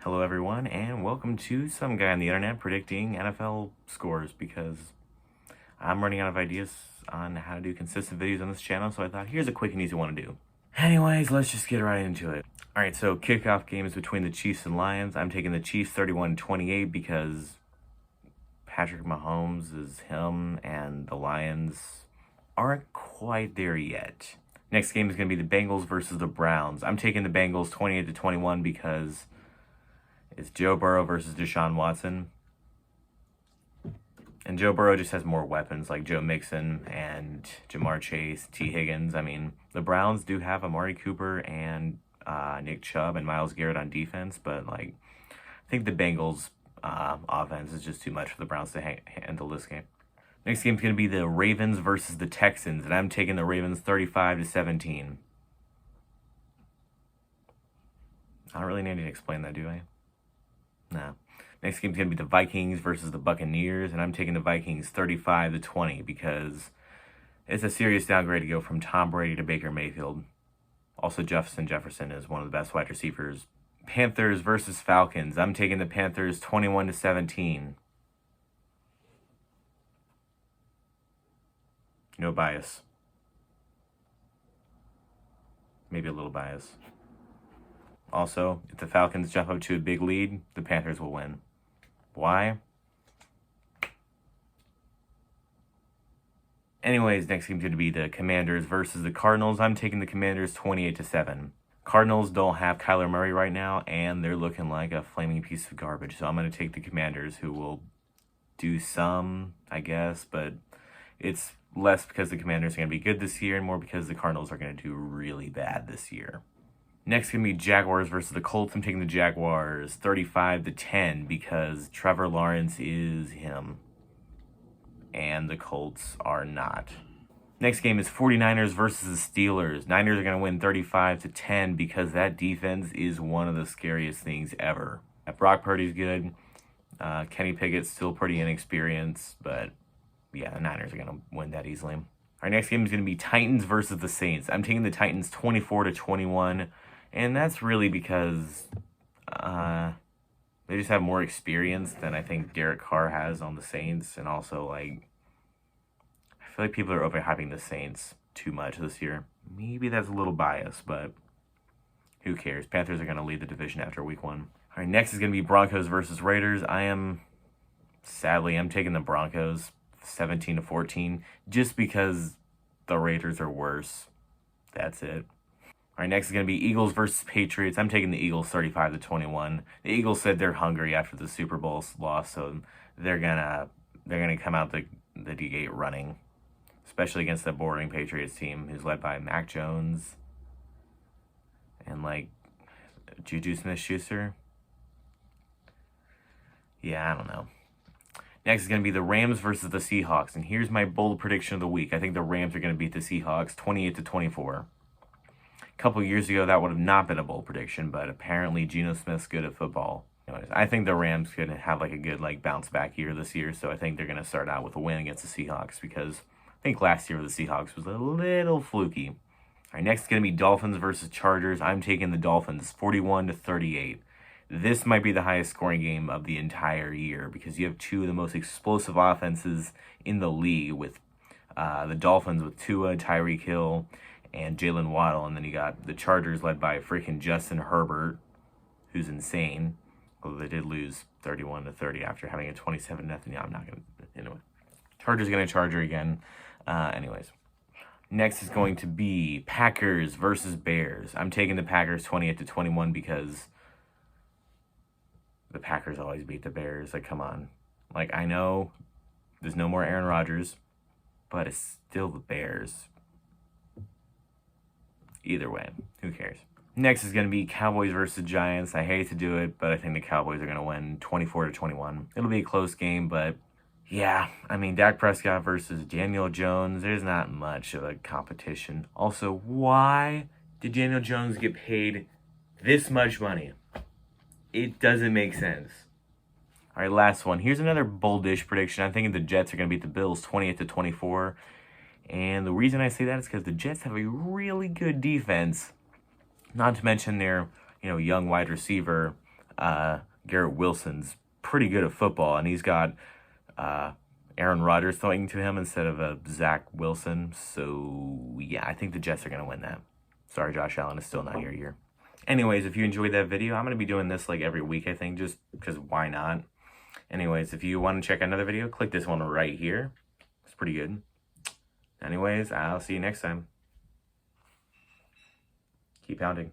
Hello, everyone, and welcome to some guy on the internet predicting NFL scores because I'm running out of ideas on how to do consistent videos on this channel, so I thought here's a quick and easy one to do. Anyways, let's just get right into it. Alright, so kickoff games between the Chiefs and Lions. I'm taking the Chiefs 31-28 because Patrick Mahomes is him and the Lions aren't quite there yet. Next game is going to be the Bengals versus the Browns. I'm taking the Bengals 28-21 because it's Joe Burrow versus Deshaun Watson. And Joe Burrow just has more weapons like Joe Mixon and Jamar Chase, T. Higgins. I mean, the Browns do have Amari Cooper and Nick Chubb and Myles Garrett on defense, but I think the Bengals offense is just too much for the Browns to handle this game. Next game is going to be the Ravens versus the Texans, and I'm taking the Ravens 35-17. I don't really need to explain that, do I? No. Next game is going to be the Vikings versus the Buccaneers, and I'm taking the Vikings 35-20 because it's a serious downgrade to go from Tom Brady to Baker Mayfield. Also, Justin Jefferson is one of the best wide receivers. Panthers versus Falcons. I'm taking the Panthers 21-17. No bias. Maybe a little bias. Also, if the Falcons jump up to a big lead, the Panthers will win. Why? Anyways, next game's going to be the Commanders versus the Cardinals. I'm taking the Commanders 28-7. Cardinals don't have Kyler Murray right now, and they're looking like a flaming piece of garbage. So I'm going to take the Commanders, who will do some, I guess, but it's less because the Commanders are going to be good this year and more because the Cardinals are going to do really bad this year. Next going to be Jaguars versus the Colts. I'm taking the Jaguars 35-10 because Trevor Lawrence is him and the Colts are not. Next game is 49ers versus the Steelers. Niners are going to win 35-10 because that defense is one of the scariest things ever. Brock Purdy's good. Kenny Pickett's still pretty inexperienced, but yeah, the Niners are going to win that easily. Our next game is going to be Titans versus the Saints. I'm taking the Titans 24-21. And that's really because they just have more experience than I think Derek Carr has on the Saints. And also, I feel like people are overhyping the Saints too much this year. Maybe that's a little biased, but who cares? Panthers are going to lead the division after week 1. All right, next is going to be Broncos versus Raiders. Sadly, I'm taking the Broncos 17-14 just because the Raiders are worse. That's it. All right, next is going to be Eagles versus Patriots. I'm taking the Eagles 35-21. The Eagles said they're hungry after the Super Bowl loss, so they're gonna come out the gate running, especially against the boring Patriots team who's led by Mac Jones and Juju Smith-Schuster. Yeah, I don't know. Next is going to be the Rams versus the Seahawks, and here's my bold prediction of the week. I think the Rams are going to beat the Seahawks 28-24. A couple years ago, that would have not been a bold prediction, but apparently Geno Smith's good at football. Anyways, I think the Rams could have a good bounce back year this year, so I think they're going to start out with a win against the Seahawks because I think last year with the Seahawks was a little fluky. All right, next is going to be Dolphins versus Chargers. I'm taking the Dolphins 41-38. This might be the highest scoring game of the entire year because you have two of the most explosive offenses in the league with the Dolphins with Tua, Tyreek Hill, and Jalen Waddle, and then you got the Chargers led by freaking Justin Herbert, who's insane. Although they did lose 31-30 after having a 27-0. Yeah, I'm not gonna. Anyway, Chargers gonna Charger again. Anyways, next is going to be Packers versus Bears. I'm taking the Packers 28-21 because the Packers always beat the Bears. Come on. I know there's no more Aaron Rodgers, but it's still the Bears. Either way, who cares? Next is going to be Cowboys versus Giants. I hate to do it, but I think the Cowboys are going to win 24-21. It'll be a close game, but yeah, Dak Prescott versus Daniel Jones, there's not much of a competition. Also, why did Daniel Jones get paid this much money? It doesn't make sense. All right, last one. Here's another boldish prediction. I'm thinking the Jets are going to beat the Bills 28-24. And the reason I say that is because the Jets have a really good defense, not to mention their young wide receiver, Garrett Wilson's pretty good at football, and he's got Aaron Rodgers throwing to him instead of Zach Wilson. So, yeah, I think the Jets are going to win that. Sorry, Josh Allen is still not your year. Anyways, if you enjoyed that video, I'm going to be doing this like every week, I think, just because why not? Anyways, if you want to check another video, click this one right here. It's pretty good. Anyways, I'll see you next time. Keep pounding.